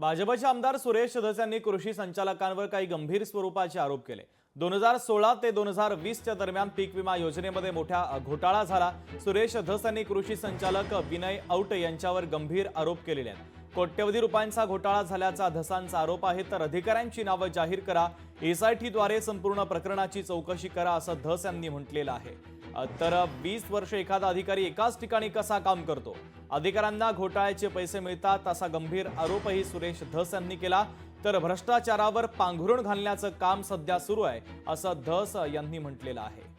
भाजपचे आमदार सुरेश धस यांनी कृषी संचालकांवर काही गंभीर स्वरूपाचे आरोप केले। 2016 ते 2020च्या दरम्यान पीक विमा योजनेमध्ये मोठा घोटाळा झाला। सुरेश धस यांनी कृषी संचालक विनय औटे यांच्यावर गंभीर आरोप केलेले आहेत। कोट्यवधी रुपयांचा घोटाळा झाल्याचा धसांचा आरोप आहे, तर अधिकाऱ्यांची नावे जाहीर करा, एसआयटीद्वारे संपूर्ण प्रकरणाची चौकशी करा असं धस यांनी म्हटलेलं आहे। तर 20 वर्ष एखादा अधिकारी एकाच ठिकाणी कसा काम करतो, अधिकाऱ्यांना घोटाळ्याचे पैसे मिळतात असा गंभीर आरोपही सुरेश धस यांनी केला। तर भ्रष्टाचारावर पांघरुण घालण्याचं काम सध्या सुरू आहे असं धस यांनी म्हटलेलं आहे।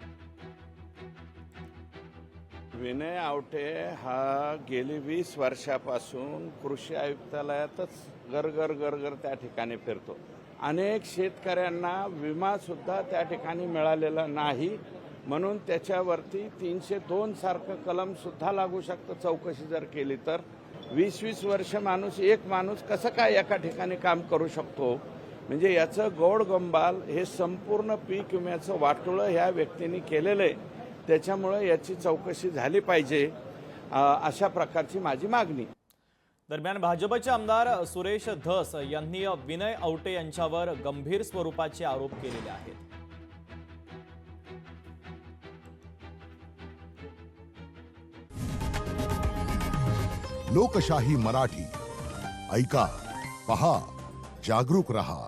विनय आवटे हा गेली 20 वर्षापासून कृषी आयुक्तालयातच गरगर त्या ठिकाणी फिरतो। अनेक शेतकऱ्यांना विमा सुद्धा त्या ठिकाणी मिळालेला नाही, म्हणून त्याच्यावरती 302 सारखं कलम सुद्धा लागू शकतं चौकशी जर केली तर। 20-20 वर्ष एक माणूस कसं काय एका ठिकाणी काम करू शकतो, म्हणजे याचं गोड गंबाल हे संपूर्ण पीक विम्याचं वाटोळं ह्या व्यक्तींनी केलेलं आहे। त्याच्यामुळे याची चौकशी झाली पाहिजे, अशा प्रकारची माझी मागणी। दरम्यान भाजपचे आमदार सुरेश धस यांनी विनय औटे यांच्यावर गंभीर स्वरूपाचे आरोप केलेले आहेत। लोकशाही मराठी ऐका, पहा, जागरूक रहा।